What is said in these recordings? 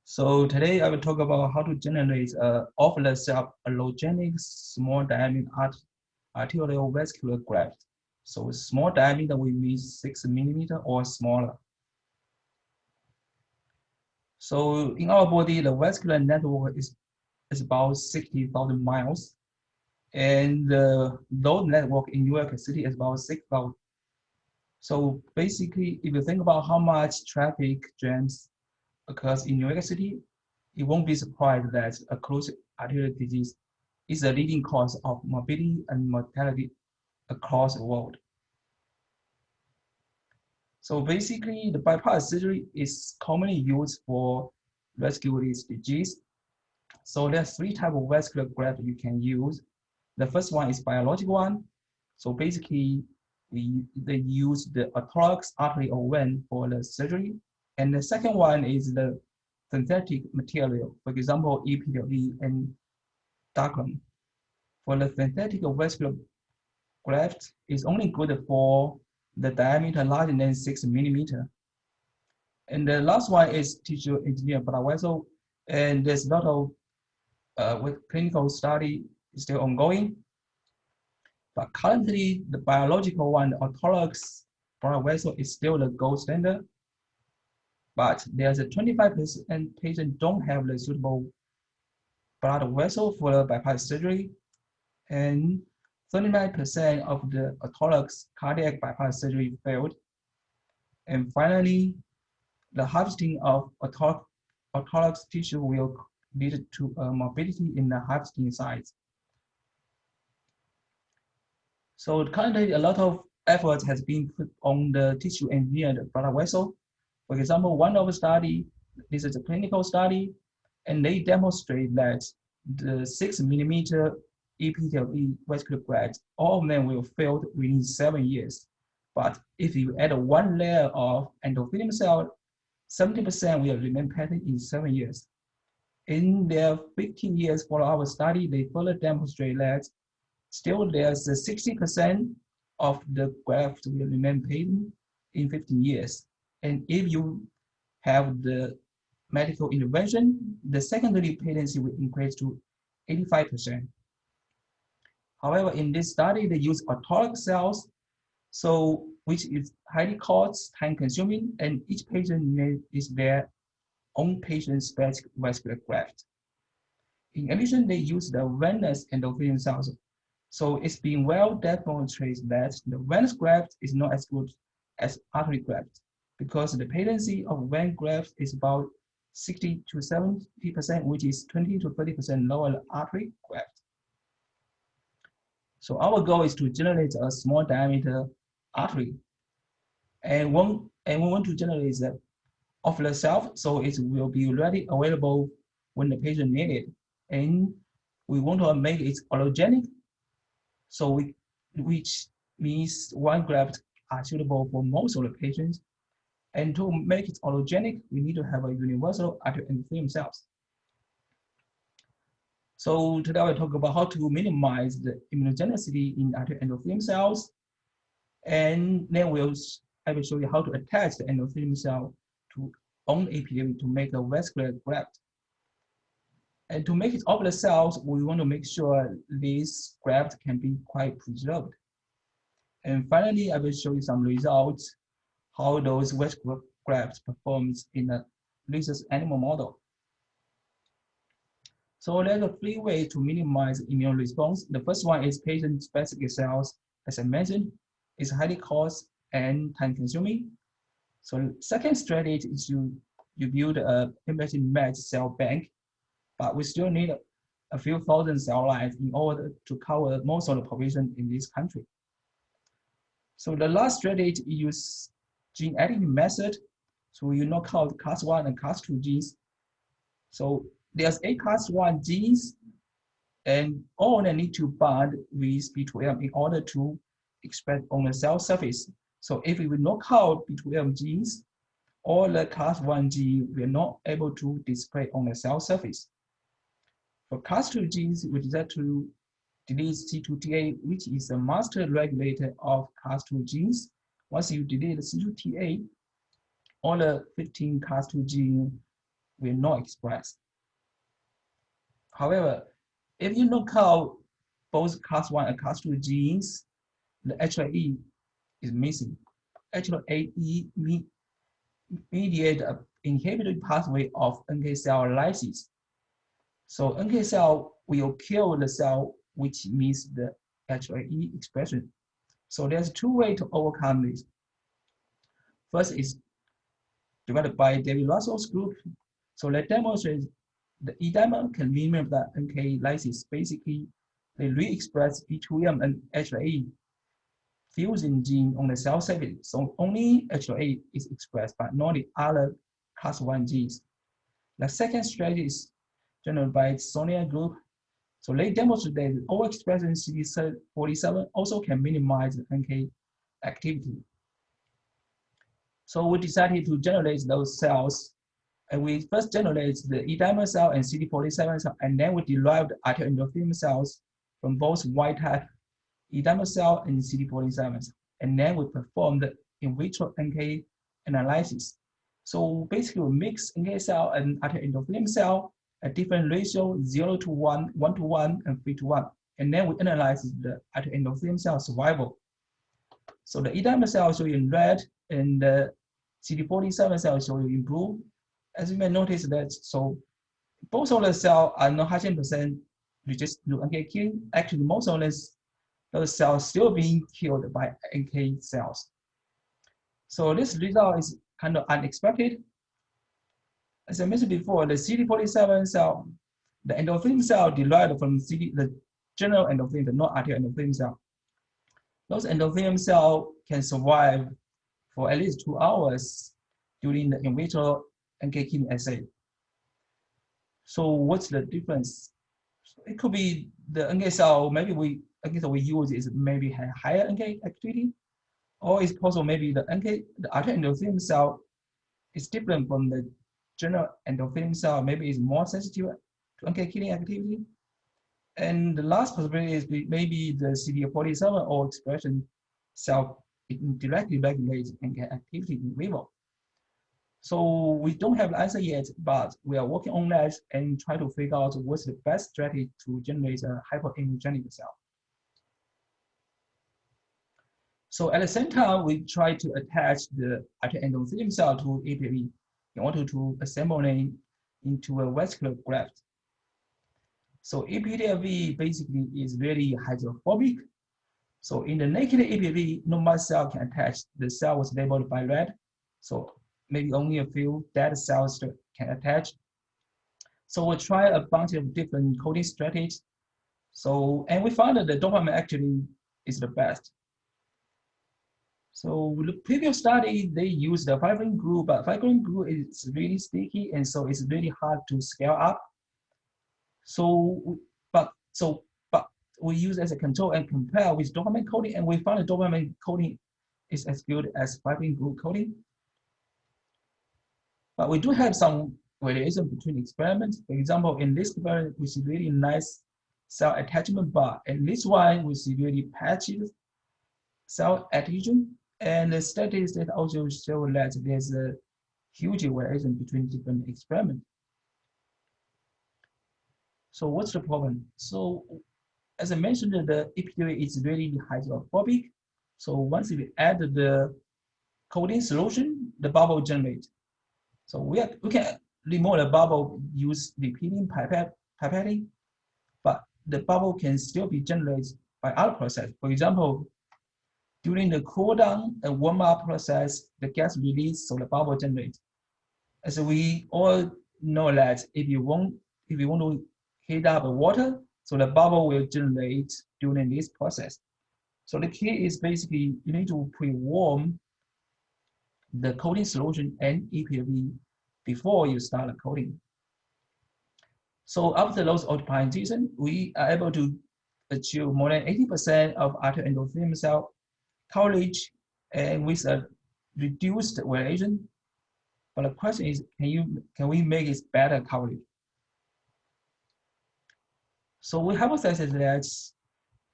So today I will talk about how to generate off-the-shelf allogenic small diameter arterial vascular graft. So small diameter we mean 6 millimeter or smaller. So in our body, the vascular network is about 60,000 miles, and the road network in New York City is about 6,000. So basically, if you think about how much traffic jams occurs in New York City, you won't be surprised that a closed arterial disease is the leading cause of morbidity and mortality across the world. So basically, the bypass surgery is commonly used for vascular disease. So there's 3 types of vascular graft you can use. The first one is biological one. So basically, they use the autologous artery or vein for the surgery. And the second one is the synthetic material, for example, EPLE and Dacron. For the synthetic vascular graft, is only good for the diameter larger than 6 millimeter. And the last one is tissue engineered blood vessel, and there's a lot of with clinical study is still ongoing. But currently, the biological one, the autologous blood vessel, is still the gold standard. But there's a 25% patient don't have the suitable blood vessel for the bypass surgery, and 39% of the autologous cardiac bypass surgery failed. And finally, the harvesting of autologous tissue will lead to a morbidity in the harvesting sites. So currently, a lot of effort has been put on the tissue engineered blood vessel. For example, one of the study, this is a clinical study, and they demonstrate that the 6 millimeter EPLE vascular graft, all of them will fail within 7 years. But if you add 1 layer of endothelium cell, 70% will remain patent in 7 years. In their 15 years follow-up study, they further demonstrate that still there's a 60% of the graft will remain patent in 15 years. And if you have the medical intervention, the secondary patency will increase to 85%. However, in this study, they use autologous cells, so which is highly cost, time-consuming, and each patient is their own patient-specific vascular graft. In addition, they use the venous endothelium cells. So it's been well demonstrated that the venous graft is not as good as artery graft because the patency of vein graft is about 60 to 70%, which is 20 to 30% lower than artery graft. So our goal is to generate a small diameter artery, and we want to generate that off the shelf, so it will be ready available when the patient need it. And we want to make it allogenic, so which means one graft are suitable for most of the patients. And to make it allogenic, we need to have a universal arterial endothelium cells. So today we'll talk about how to minimize the immunogenicity in arterial endothelium cells, and then I will show you how to attach the endothelium cell to on APW to make a vascular graft. And to make it off the cells, we want to make sure this graft can be quite preserved. And finally, I will show you some results, how those vascular grafts performs in a rhesus animal model. So there's a 3 ways to minimize immune response. The first one is patient-specific cells. As I mentioned, it's highly cost and time-consuming. So second strategy is you build a matched cell bank, but we still need a few thousand cell lines in order to cover most of the population in this country. So the last strategy is gene editing method. So you knock out Cas1 and Cas2 genes. So there's 8 Cas1 genes, and all of them need to bind with B12 in order to express on the cell surface. So if we knock out B12 genes, all the Cas1 gene will not able to display on the cell surface. For Cas2 genes, we decide to delete C2TA, which is a master regulator of Cas2 genes. Once you delete the C2TA, all the 15 Cas2 genes will not express. However, if you knock out both class 1 and class 2 genes, the HLA-E is missing. HLA-E mediate an inhibitory pathway of NK cell lysis. So NK cell will kill the cell which means the HLA-E expression. So there's two ways to overcome this. First is developed by David Russell's group. So they demonstrate the E-dimer can mimic the NK lysis. Basically, they re-express B2M and HLA fusing gene on the cell surface. So only HLA is expressed, but not the other class 1 genes. The second strategy is generated by Sonia group. So they demonstrate that overexpression CD47 also can minimize NK activity. So we decided to generate those cells, and we first generate the E-dimer cell and CD47 cell, and then we derived arterial endothelium cells from both wild-type E-dimer cell and CD47 cell, and then we performed the in vitro NK analysis. So basically, we mix NK cell and arterial endothelium cell at different ratio 0 to 1, 1 to 1, and 3 to 1, and then we analyze the arterial endothelium cell survival. So the E-dimer cell show you in red, and the CD47 cell show you in blue. As you may notice that, so both of the cells are not 100% resistant to NK killing. Actually, most of those cells still being killed by NK cells. So this result is kind of unexpected. As I mentioned before, the CD47 cell, the endothelium cell derived from the general endothelium, not arterial endothelium cell. Those endothelium cells can survive for at least 2 hours during the in vitro NK killing assay. So what's the difference? It could be the NK cell, maybe NK cell we use is maybe have higher NK activity, or it's possible maybe the arterial endothelium cell is different from the general endothelium cell, maybe it's more sensitive to NK killing activity. And the last possibility is maybe the CD47 or expression cell directly regulates NK activity in vivo. So we don't have the answer yet, but we are working on that and try to figure out what's the best strategy to generate a hypoimmunogenic cell. So at the same time, we try to attach the arterial endothelium cell to APV in order to assemble it into a vascular graft. So APV basically is very hydrophobic. So in the naked APV, normal cell can attach. The cell was labeled by red. So maybe only a few dead cells can attach. So we try a bunch of different coding strategies. So, and we found that the dopamine actually is the best. So the previous study, they used the fibrin glue, but fibrin glue is really sticky, and so it's really hard to scale up. So, but we use as a control and compare with dopamine coating, and we found the dopamine coating is as good as fibrin glue coating. But we do have some variation between experiments. For example, in this experiment, we see really nice cell attachment bar, and this one we see really patchy cell adhesion. And the statistics also show that there's a huge variation between different experiments. So what's the problem? So as I mentioned, the EPDA is really hydrophobic. So once we add the coating solution, the bubble generates. So we can remove the bubble, use repeating pipetting, but the bubble can still be generated by other process. For example, during the cool down and warm up process, the gas release, so the bubble generates. As we all know that if you want to heat up the water, so the bubble will generate during this process. So the key is basically you need to pre-warm the coating solution and EPV before you start the coating. So after those optimization, we are able to achieve more than 80% of arterial endothelium cell coverage and with a reduced variation. But the question is, can we make it better coverage? So we hypothesize that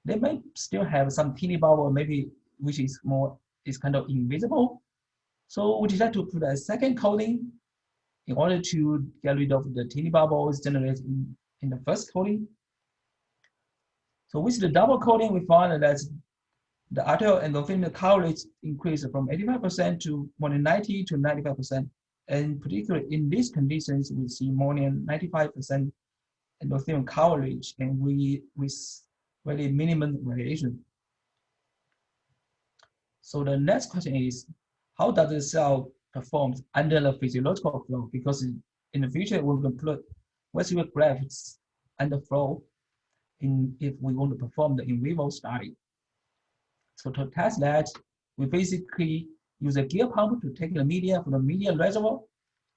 they may still have some teeny bubble, maybe which is kind of invisible. So we decided to put a second coating in order to get rid of the teeny bubbles generated in the first coating. So with the double coating, we found that the arterial endothelial coverage increased from 85% to more than 90 to 95%. And particularly in these conditions, we see more than 95% endothelial coverage, and with very minimum variation. So the next question is, how does the cell perform under the physiological flow? Because in the future, we will put vascular grafts under flow if we want to perform the in vivo study. So to test that, we basically use a gear pump to take the media from the media reservoir,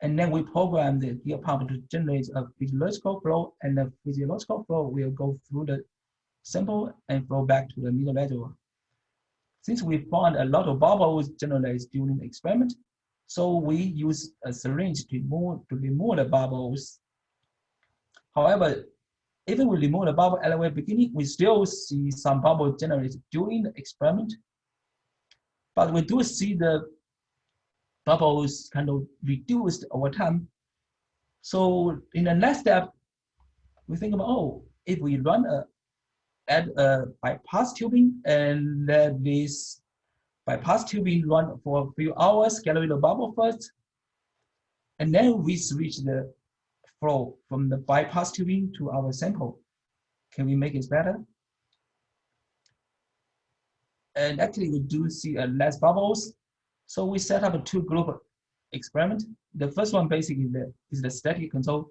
and then we program the gear pump to generate a physiological flow, and the physiological flow will go through the sample and flow back to the media reservoir. Since we found a lot of bubbles generated during the experiment, so we use a syringe to remove the bubbles. However, even we remove the bubble at the very beginning, we still see some bubbles generated during the experiment. But we do see the bubbles kind of reduced over time. So in the next step, we think about, oh, if we add a bypass tubing and let this bypass tubing run for a few hours, get rid of the bubble first, and then we switch the flow from the bypass tubing to our sample. Can we make it better? And actually, we do see less bubbles. So we set up a two-group experiment. The first one basically is the static control.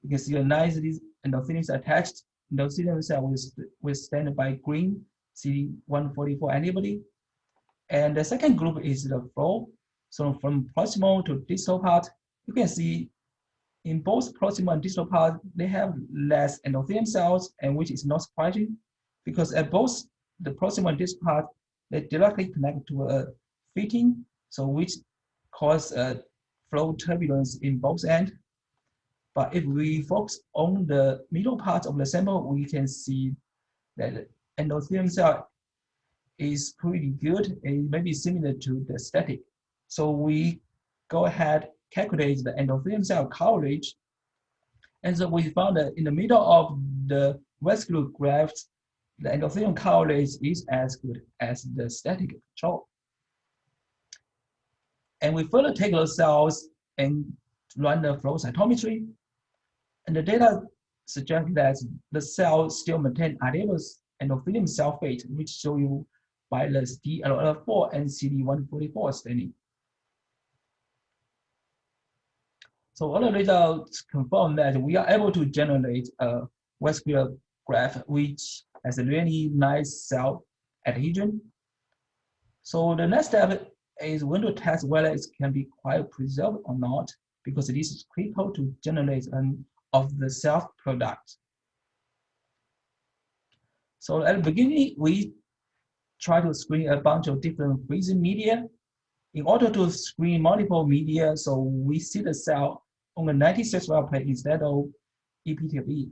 You can see the nice endotheliums attached. Endothelium cell will stand by green CD144 antibody. And the second group is the flow. So from proximal to distal part, you can see in both proximal and distal part, they have less endothelium cells, and which is not surprising because at both the proximal and distal part, they directly connect to a fitting, so which cause flow turbulence in both ends. But if we focus on the middle part of the sample, we can see that endothelium cell is pretty good. It may be similar to the static. So we go ahead, calculate the endothelium cell coverage. And so we found that in the middle of the vascular graft, the endothelium coverage is as good as the static control. And we further take those cells and run the flow cytometry. And the data suggests that the cell still maintain arterial endothelium cell fate, which show you by the DLL4 and CD144 staining. So all the results confirm that we are able to generate a vascular graft which has a really nice cell adhesion. So the next step is going to test whether it can be cryopreserved or not, because this is critical to generate an off-the-shelf product. So at the beginning, we try to screen a bunch of different freezing media. In order to screen multiple media, so we see the cell on a 96-well plate instead of epithelial.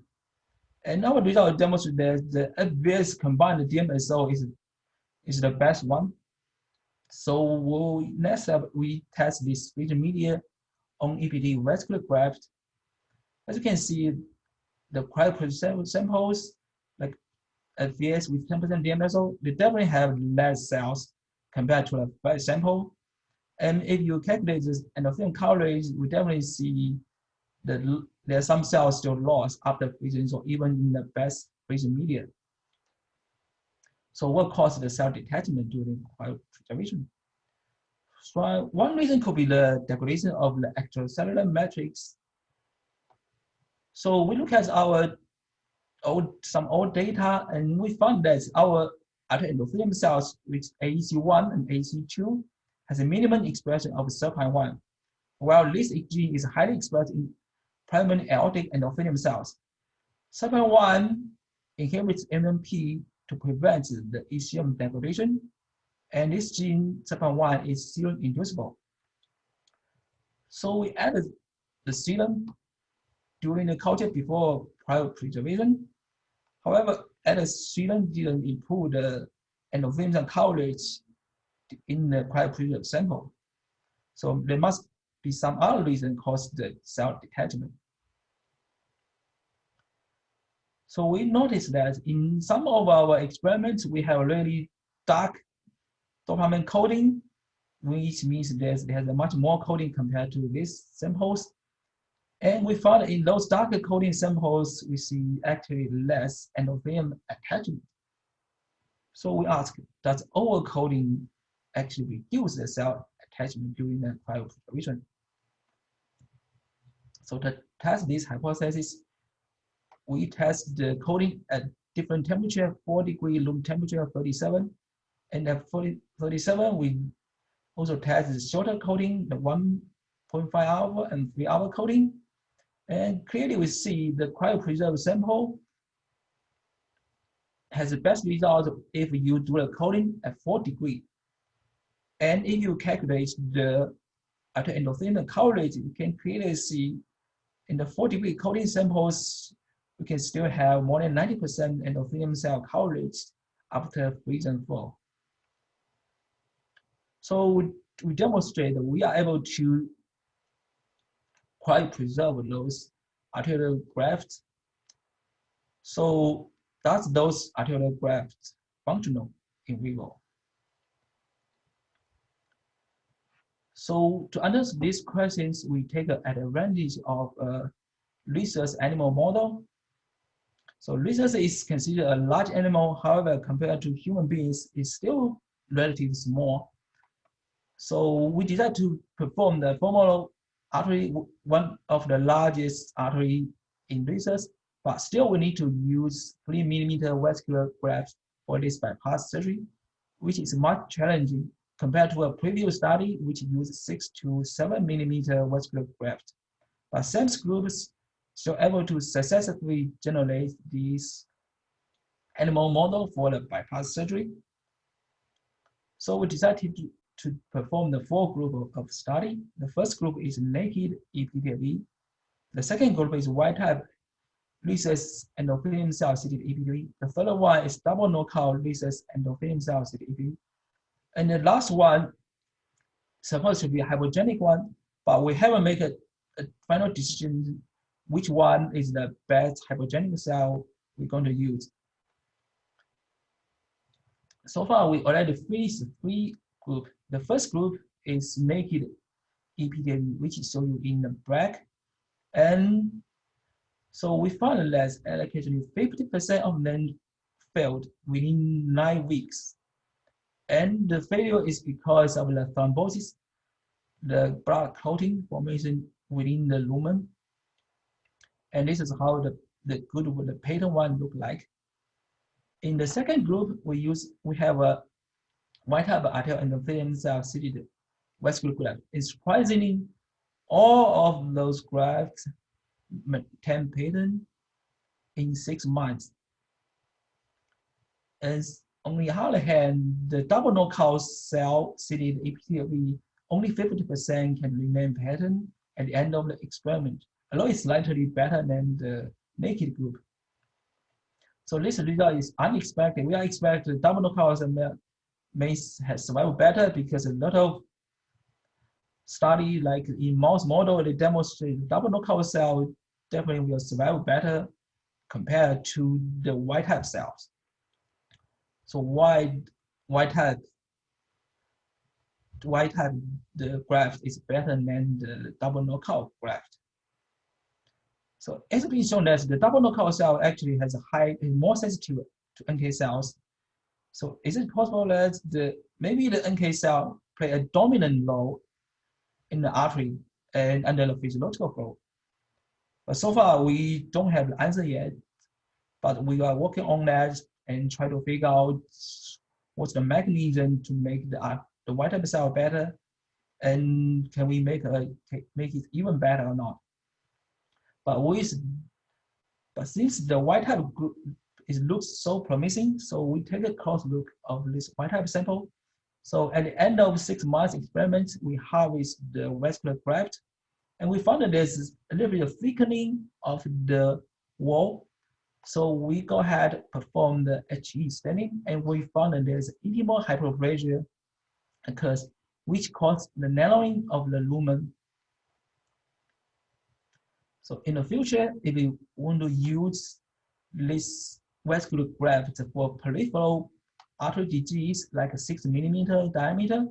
And our result demonstrates that the obvious combined DMSO is the best one. So next step, we test this freezing media on epithelial vascular graft. As you can see, the cryopreserved samples, like FVS with 10% DMSO, they definitely have less cells compared to a fresh sample. And if you calculate this endothelium coverage, we definitely see that there are some cells still lost after freezing, so even in the best freezing media. So what caused the cell detachment during cryopreservation? So one reason could be the degradation of the extracellular matrix. So we look at some old data, and we found that our endothelium cells with AEC1 and AEC2 has a minimum expression of SERPINE1, while this gene is highly expressed in primary aortic endothelium cells. SERPINE1 inhibits MMP to prevent the ECM degradation, and this gene, SERPINE1, is serum inducible. So we added the serum during the culture before cryopreservation. However, added serum didn't improve the endothelium coverage in the cryopreserved sample. So there must be some other reason cause the cell detachment. So we noticed that in some of our experiments, we have really dark dopamine coding, which means there's a much more coding compared to these samples. And we found in those darker coding samples, we see actually less endothelium attachment. So we asked, does overcoding actually reduce the cell attachment during the cryopreservation? So to test this hypothesis, we test the coding at different temperature, 4-degree room temperature, 37. And at 37, we also test the shorter coding, the 1.5 hour and 3 hour coding. And clearly we see the cryopreserved sample has the best result if you do the coding at 4 degrees. And if you calculate the endothelium coverage, you can clearly see in the 4-degree coding samples, we can still have more than 90% endothelium cell coverage after freeze and thaw. So we demonstrate that we are able to cryopreserve those arterial grafts. So does those arterial grafts functional in vivo? So to answer these questions, we take advantage of a rhesus animal model. So rhesus is considered a large animal, however, compared to human beings, it's still relatively small. So we decided to perform the femoral artery, one of the largest artery in rhesus, but still we need to use 3mm vascular graft for this bypass surgery, which is much challenging compared to a previous study which used 6 to 7mm vascular graft. But same groups still able to successfully generate this animal model for the bypass surgery. So we decided to perform the 4 group of study. The first group is naked epithelium. The second group is wild type rhesus endothelium cell seated epithelium. The third one is double knockout rhesus endothelium cell seated epithelium. And the last one supposed to be a hypogenic one, but we haven't made a final decision which one is the best hypogenic cell we're going to use. So far, we already finished 3 groups. The first group is naked epithelium, which is shown in the black. And so we found that occasionally 50% of them failed within 9 weeks. And the failure is because of the thrombosis, the blood clotting formation within the lumen. And this is how the good with the pattern one look like. In the second group, we have a white type arterial endothelium cell seated vascular graft. It's surprisingly, all of those grafts maintain pattern in 6 months. And on the other hand, the double knockout cell seated epithelium, only 50% can remain pattern at the end of the experiment, although it's slightly better than the naked group. So this result is unexpected. We are expecting the double knockout may have survived better because a lot of study, like in mouse model, they demonstrate the double knockout cell definitely will survive better compared to the wild type cells. So why type the graft is better than the double knockout graft? So it's been shown that the double knockout cell actually has is more sensitive to NK cells. So is it possible that maybe the NK cell play a dominant role in the artery and under the physiological flow? But so far we don't have the answer yet, but we are working on that and try to figure out what's the mechanism to make the white type cell better, and can we make it even better or not? But since the white type group looks so promising, so we take a close look of this white type sample. So at the end of 6 months experiment, we harvest the vascular graft, and we found that there's a little bit of thickening of the wall. So we go ahead perform the HE staining, and we found that there's intimal hyperplasia occurs, which causes the narrowing of the lumen. So in the future, if you want to use this vascular graft for peripheral artery disease like a 6 mm diameter,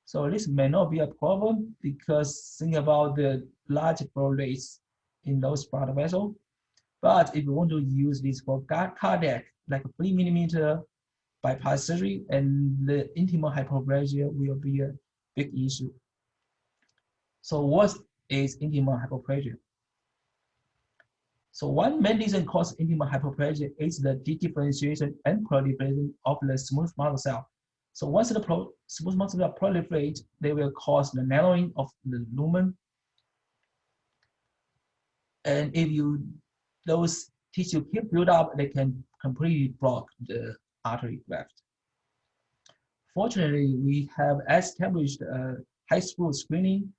so this may not be a problem because think about the large flow rates in those blood vessels. But if you want to use this for cardiac, like a 3 mm bypass surgery, and the intimal hyperplasia will be a big issue. So what is intimal hyperplasia? So one main reason causes intimal hyperplasia is the dedifferentiation and proliferation of the smooth muscle cell. So once the smooth muscle cell proliferate, they will cause the narrowing of the lumen. And if those tissue keep build up, they can completely block the artery graft. Fortunately, we have established a high school screening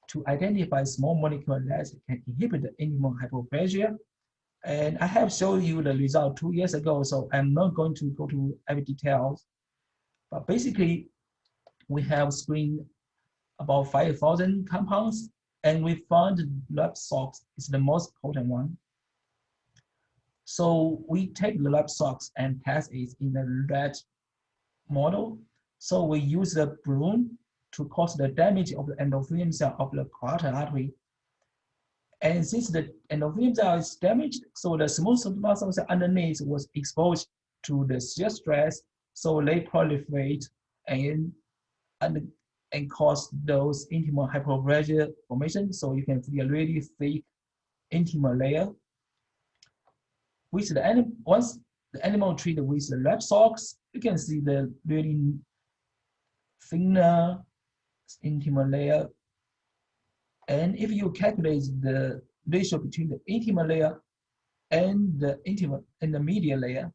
to identify small molecules that can inhibit the intimal hyperplasia. And I have shown you the result 2 years ago, so I'm not going to go to every details. But basically, we have screened about 5,000 compounds, and we found LabSOX is the most potent one. So we take the LabSOX and test it in the rat model. So we use the balloon to cause the damage of the endothelium cell of the carotid artery. And since the endothelium cell is damaged, so the smooth muscle cell underneath was exposed to the shear stress, so they proliferate and cause those intimal hyperplasia formation. So you can see a really thick intimal layer. With the once the animal treated with the LabSOX, you can see the really thinner intimal layer. And if you calculate the ratio between the intimal layer and the medial layer,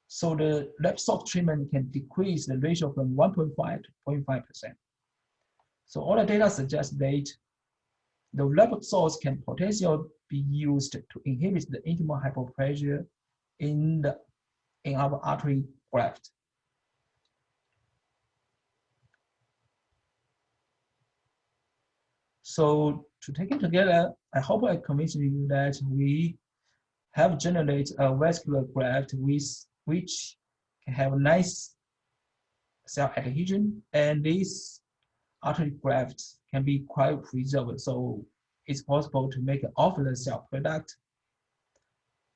so the LabSOX treatment can decrease the ratio from 1.5 to 0.5%. So all the data suggests that the LabSOX can potentially be used to inhibit the intimal hyperplasia in our artery graft. So to take it together, I hope I convinced you that we have generated a vascular graft which can have a nice cell adhesion, and this artery graft can be cryopreserved, so it's possible to make an off-the-cell product.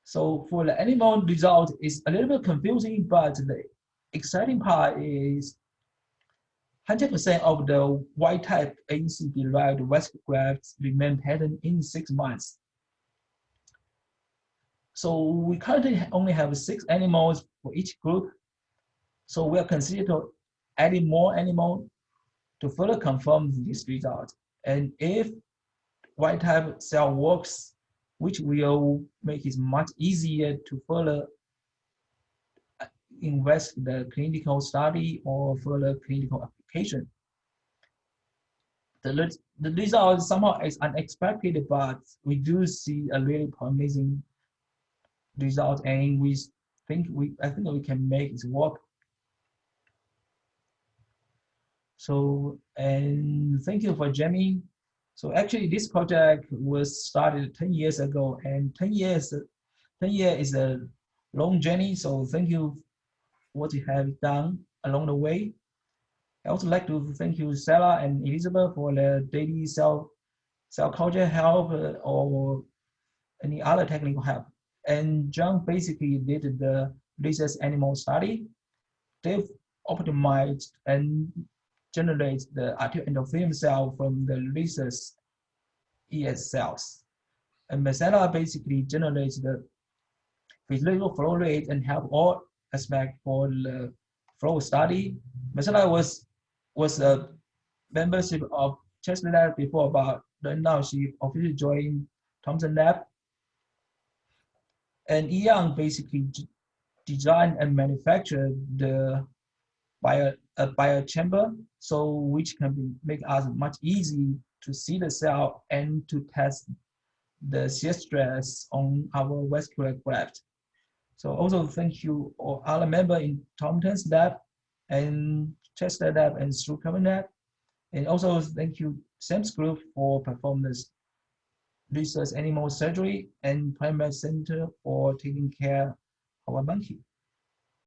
So for the animal result, it's a little bit confusing, but the exciting part is 100% of the wild-type ANC-derived vascular grafts remain patent in 6 months. So we currently only have 6 animals for each group. So we are considering adding more animals to further confirm this result. And if wild-type cell works, which will make it much easier to further invest in the clinical study or further clinical application. The result somehow is unexpected, but we do see a really promising result, and I think we can make it work. So, and thank you for Jamie. So actually this project was started 10 years ago, and 10 years is a long journey. So thank you for what you have done along the way. I also like to thank you, Sarah and Elizabeth, for the daily cell culture help or any other technical help. And John basically did the research animal study. They've optimized and generate the arterial endothelium cell from the research ES cells. And Marcella basically generates the physiological flow rate and help all aspects for the flow study. Marcella was a membership of Chester Lab before, but then now she officially joined Thompson Lab. And Yang basically designed and manufactured the biochamber, so which can make us much easy to see the cell and to test the shear stress on our vascular graft. So also thank you all other members in Thompson's lab and Chester Lab and Struckerman Lab. And also thank you Sam's group for performing this research animal surgery and primary center for taking care of a monkey.